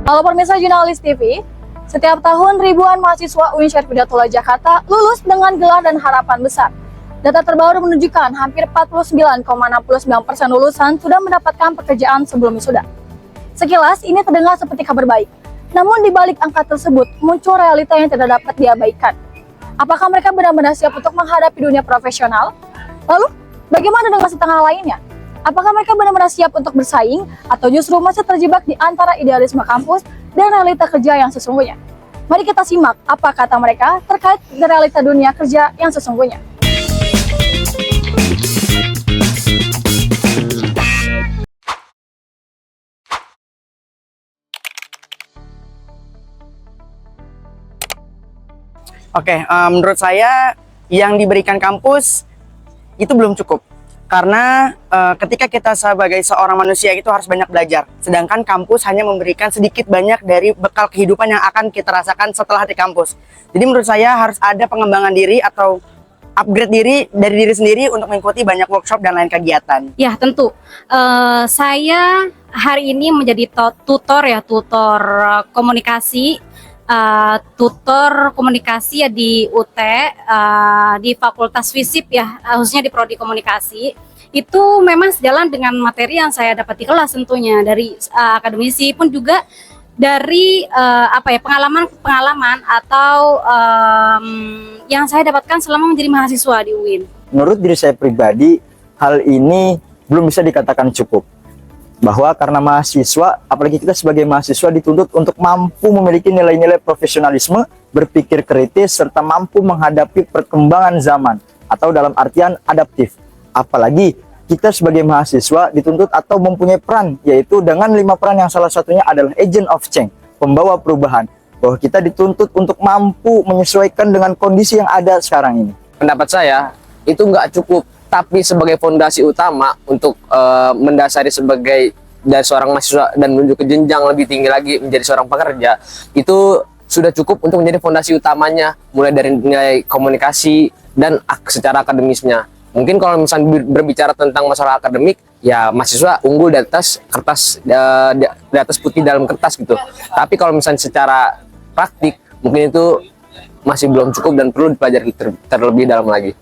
Halo pemirsa Jurnalis TV, setiap tahun ribuan mahasiswa UIN Syarif Hidayatullah Jakarta lulus dengan gelar dan harapan besar. Data terbaru menunjukkan hampir 49,69% lulusan sudah mendapatkan pekerjaan sebelum wisuda. Sekilas ini terdengar seperti kabar baik, namun di balik angka tersebut muncul realita yang tidak dapat diabaikan. Apakah mereka benar-benar siap untuk menghadapi dunia profesional? Lalu, bagaimana dengan setengah lainnya? Apakah mereka benar-benar siap untuk bersaing atau justru masih terjebak di antara idealisme kampus dan realita kerja yang sesungguhnya? Mari kita simak apa kata mereka terkait realita dunia kerja yang sesungguhnya. Oke, menurut saya yang diberikan kampus itu belum cukup. Karena ketika kita sebagai seorang manusia itu harus banyak belajar. Sedangkan kampus hanya memberikan sedikit banyak dari bekal kehidupan yang akan kita rasakan setelah di kampus. Jadi menurut saya harus ada pengembangan diri atau upgrade diri dari diri sendiri untuk mengikuti banyak workshop dan lain kegiatan. Ya tentu, saya hari ini menjadi tutor komunikasi, tutor komunikasi ya di UT, di Fakultas FISIP ya, khususnya di Prodi Komunikasi. Itu memang sejalan dengan materi yang saya dapat di kelas tentunya, dari akademisi pun juga dari pengalaman atau yang saya dapatkan selama menjadi mahasiswa di UIN. Menurut diri saya pribadi, hal ini belum bisa dikatakan cukup. Bahwa karena mahasiswa, apalagi kita sebagai mahasiswa dituntut untuk mampu memiliki nilai-nilai profesionalisme, berpikir kritis, serta mampu menghadapi perkembangan zaman, atau dalam artian adaptif. Apalagi kita sebagai mahasiswa dituntut atau mempunyai peran, yaitu dengan 5 peran yang salah satunya adalah agent of change, pembawa perubahan. Bahwa kita dituntut untuk mampu menyesuaikan dengan kondisi yang ada sekarang ini. Pendapat saya, itu nggak cukup. Tapi sebagai fondasi utama untuk mendasari dari seorang mahasiswa dan menuju ke jenjang lebih tinggi lagi menjadi seorang pekerja, itu sudah cukup untuk menjadi fondasi utamanya, mulai dari nilai komunikasi dan secara akademisnya. Mungkin kalau misalnya berbicara tentang masalah akademik, ya mahasiswa unggul di atas kertas, di atas putih dalam kertas gitu. Tapi kalau misalnya secara praktik, mungkin itu masih belum cukup dan perlu dipelajari terlebih dalam lagi.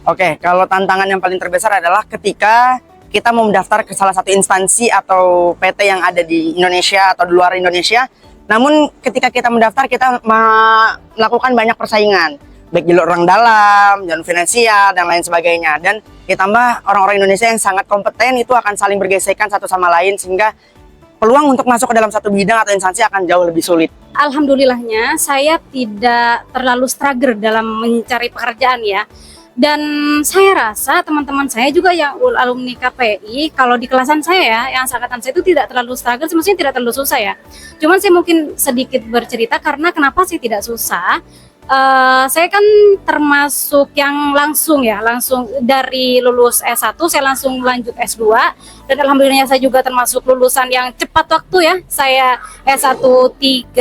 Oke, kalau tantangan yang paling terbesar adalah ketika kita mau mendaftar ke salah satu instansi atau PT yang ada di Indonesia atau di luar Indonesia. Namun ketika kita mendaftar, kita melakukan banyak persaingan, baik jalur orang dalam, jalur finansial, dan lain sebagainya. Dan ditambah orang-orang Indonesia yang sangat kompeten itu akan saling bergesekan satu sama lain, sehingga peluang untuk masuk ke dalam satu bidang atau instansi akan jauh lebih sulit. Alhamdulillahnya saya tidak terlalu struggle dalam mencari pekerjaan ya. Dan saya rasa teman-teman saya juga yang alumni KPI, kalau di kelasan saya ya, yang angkatan saya itu tidak terlalu struggle, maksudnya tidak terlalu susah ya. Cuman saya mungkin sedikit bercerita karena kenapa saya tidak susah. Saya kan termasuk yang langsung dari lulus S1 saya langsung lanjut S2, dan alhamdulillahnya saya juga termasuk lulusan yang cepat waktu ya. Saya S1 7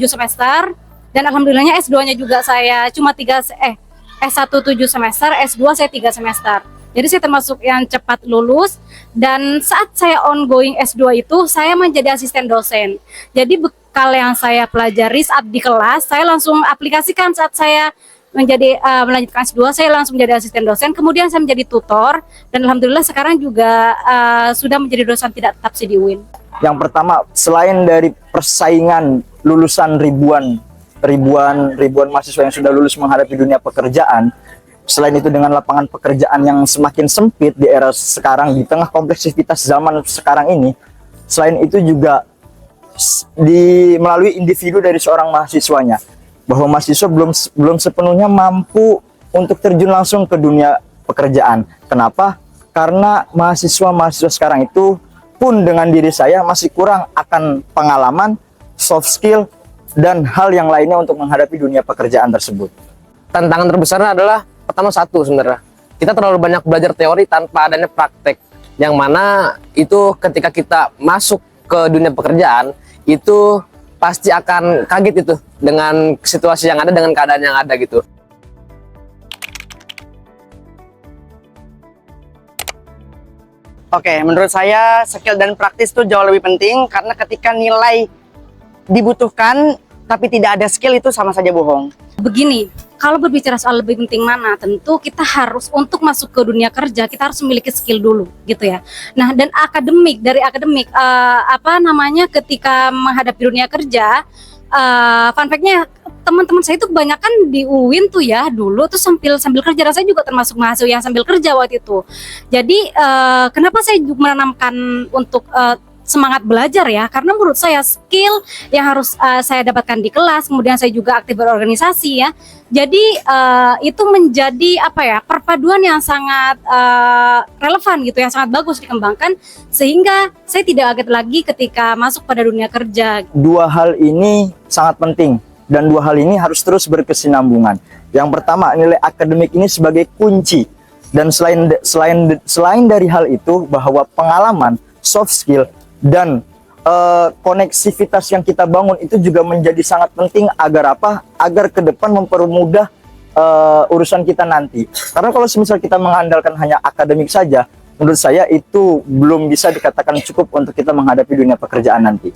semester, dan alhamdulillahnya S2-nya juga saya cuma S1 7 semester, S2 saya 3 semester. Jadi saya termasuk yang cepat lulus, dan saat saya ongoing S2 itu saya menjadi asisten dosen. Jadi bekal yang saya pelajari saat di kelas saya langsung aplikasikan saat saya melanjutkan S2, saya langsung menjadi asisten dosen, kemudian saya menjadi tutor, dan alhamdulillah sekarang juga sudah menjadi dosen tidak tetap di UIN. Yang pertama, selain dari persaingan lulusan ribuan mahasiswa yang sudah lulus menghadapi dunia pekerjaan, selain itu dengan lapangan pekerjaan yang semakin sempit di era sekarang, di tengah kompleksitas zaman sekarang ini, selain itu juga melalui individu dari seorang mahasiswanya, bahwa mahasiswa belum sepenuhnya mampu untuk terjun langsung ke dunia pekerjaan. Kenapa? Karena mahasiswa sekarang itu pun dengan diri saya masih kurang akan pengalaman, soft skill, dan hal yang lainnya untuk menghadapi dunia pekerjaan tersebut. Tantangan terbesarnya adalah pertama satu, sebenarnya kita terlalu banyak belajar teori tanpa adanya praktek, yang mana itu ketika kita masuk ke dunia pekerjaan itu pasti akan kaget itu dengan situasi yang ada, dengan keadaan yang ada gitu. Oke, menurut saya skill dan praktis itu jauh lebih penting karena ketika nilai dibutuhkan tapi tidak ada skill itu sama saja bohong. Begini, kalau berbicara soal lebih penting mana, tentu kita harus untuk masuk ke dunia kerja kita harus memiliki skill dulu, gitu ya. Nah, dan dari akademik ketika menghadapi dunia kerja, fun fact-nya teman-teman saya itu kebanyakan di UIN tuh ya dulu tuh sambil kerja, dan saya juga termasuk mahasiswa yang sambil kerja waktu itu. Jadi kenapa saya juga menanamkan untuk semangat belajar ya, karena menurut saya skill yang harus saya dapatkan di kelas, kemudian saya juga aktif berorganisasi ya. Jadi itu menjadi perpaduan yang sangat relevan gitu, yang sangat bagus dikembangkan, sehingga saya tidak kaget lagi ketika masuk pada dunia kerja. Dua hal ini sangat penting dan dua hal ini harus terus berkesinambungan. Yang pertama, nilai akademik ini sebagai kunci, dan selain dari hal itu bahwa pengalaman, soft skill dan koneksivitas yang kita bangun itu juga menjadi sangat penting agar agar ke depan mempermudah urusan kita nanti. Karena kalau semisal kita mengandalkan hanya akademik saja, menurut saya itu belum bisa dikatakan cukup untuk kita menghadapi dunia pekerjaan nanti.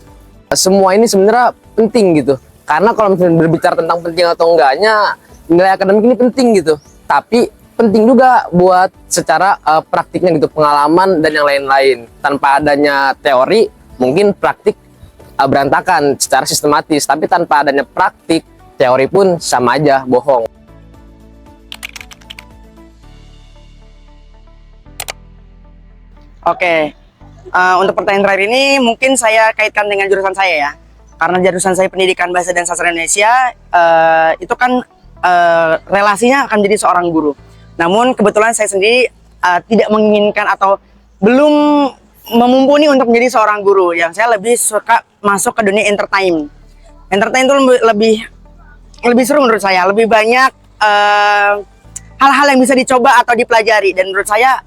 Semua ini sebenarnya penting gitu. Karena kalau misalnya berbicara tentang penting atau enggaknya, nilai akademik ini penting gitu. Tapi penting juga buat secara praktiknya gitu, pengalaman dan yang lain-lain. Tanpa adanya teori, mungkin praktik berantakan secara sistematis. Tapi tanpa adanya praktik, teori pun sama aja bohong. Oke, untuk pertanyaan terakhir ini mungkin saya kaitkan dengan jurusan saya ya. Karena jurusan saya Pendidikan Bahasa dan Sastra Indonesia, itu kan relasinya akan jadi seorang guru. Namun kebetulan saya sendiri tidak menginginkan atau belum memumpuni untuk menjadi seorang guru. Yang saya lebih suka masuk ke dunia entertain. Entertain itu lebih seru menurut saya. Lebih banyak hal-hal yang bisa dicoba atau dipelajari. Dan menurut saya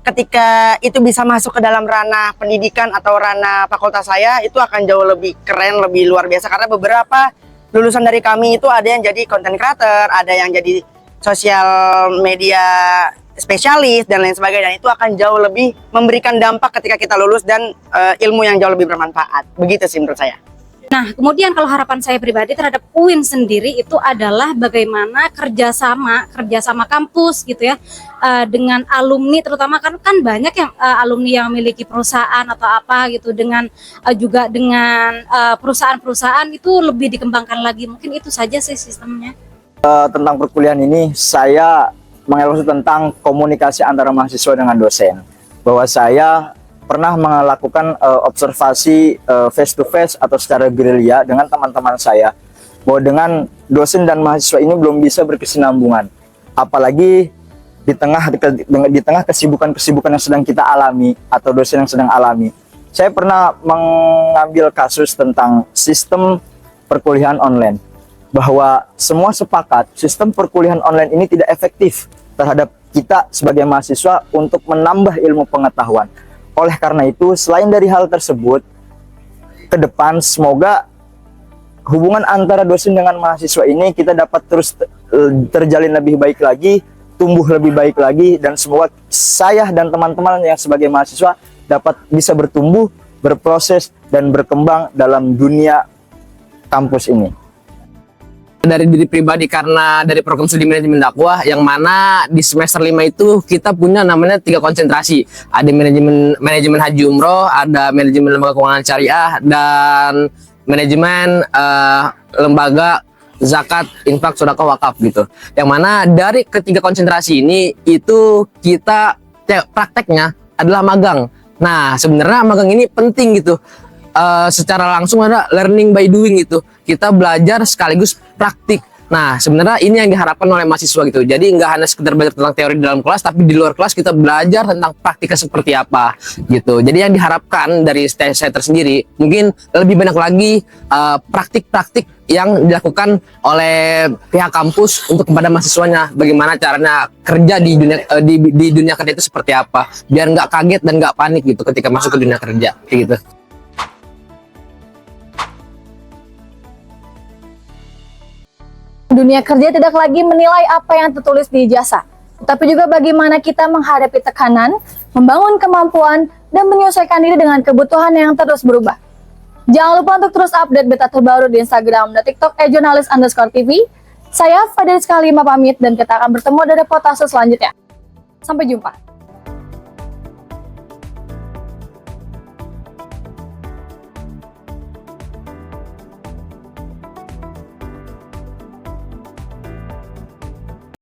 ketika itu bisa masuk ke dalam ranah pendidikan atau ranah fakultas saya, itu akan jauh lebih keren, lebih luar biasa. Karena beberapa lulusan dari kami itu ada yang jadi content creator, ada yang jadi sosial media spesialis dan lain sebagainya, dan itu akan jauh lebih memberikan dampak ketika kita lulus dan ilmu yang jauh lebih bermanfaat. Begitu sih menurut saya. Nah, kemudian kalau harapan saya pribadi terhadap UIN sendiri itu adalah bagaimana kerjasama kampus gitu ya, dengan alumni, terutama kan banyak yang alumni yang memiliki perusahaan atau apa gitu, dengan juga dengan perusahaan-perusahaan itu lebih dikembangkan lagi. Mungkin itu saja sih sistemnya. Tentang perkuliahan ini, saya mengevaluasi tentang komunikasi antara mahasiswa dengan dosen. Bahwa saya pernah melakukan observasi face to face atau secara gerilya dengan teman-teman saya, bahwa dengan dosen dan mahasiswa ini belum bisa berkesinambungan. Apalagi di tengah kesibukan yang sedang kita alami atau dosen yang sedang alami. Saya pernah mengambil kasus tentang sistem perkuliahan online, bahwa semua sepakat sistem perkuliahan online ini tidak efektif terhadap kita sebagai mahasiswa untuk menambah ilmu pengetahuan. Oleh karena itu, selain dari hal tersebut, ke depan semoga hubungan antara dosen dengan mahasiswa ini kita dapat terus terjalin lebih baik lagi, tumbuh lebih baik lagi, dan semoga saya dan teman-teman yang sebagai mahasiswa dapat bisa bertumbuh, berproses, dan berkembang dalam dunia kampus ini. Dari diri pribadi, karena dari program studi manajemen dakwah yang mana di semester 5 itu kita punya namanya 3 konsentrasi. Ada manajemen haji umroh, ada manajemen lembaga keuangan syariah, dan manajemen lembaga zakat, infak, sedekah, wakaf gitu. Yang mana dari ketiga konsentrasi ini itu kita prakteknya adalah magang. Nah, sebenarnya magang ini penting gitu. Secara langsung ada learning by doing gitu. Kita belajar sekaligus praktik. Nah, sebenarnya ini yang diharapkan oleh mahasiswa gitu. Jadi nggak hanya sekedar belajar tentang teori di dalam kelas, tapi di luar kelas kita belajar tentang praktiknya seperti apa gitu. Jadi yang diharapkan dari saya tersendiri mungkin lebih banyak lagi praktik-praktik yang dilakukan oleh pihak kampus untuk kepada mahasiswanya. Bagaimana caranya kerja di dunia kerja itu seperti apa, biar nggak kaget dan nggak panik gitu ketika masuk ke dunia kerja kayak gitu. Dunia kerja tidak lagi menilai apa yang tertulis di ijazah, tapi juga bagaimana kita menghadapi tekanan, membangun kemampuan, dan menyesuaikan diri dengan kebutuhan yang terus berubah. Jangan lupa untuk terus update berita terbaru di Instagram dan TikTok @journalis_tv. Saya Fadil Skalima pamit dan kita akan bertemu dari reportase selanjutnya. Sampai jumpa.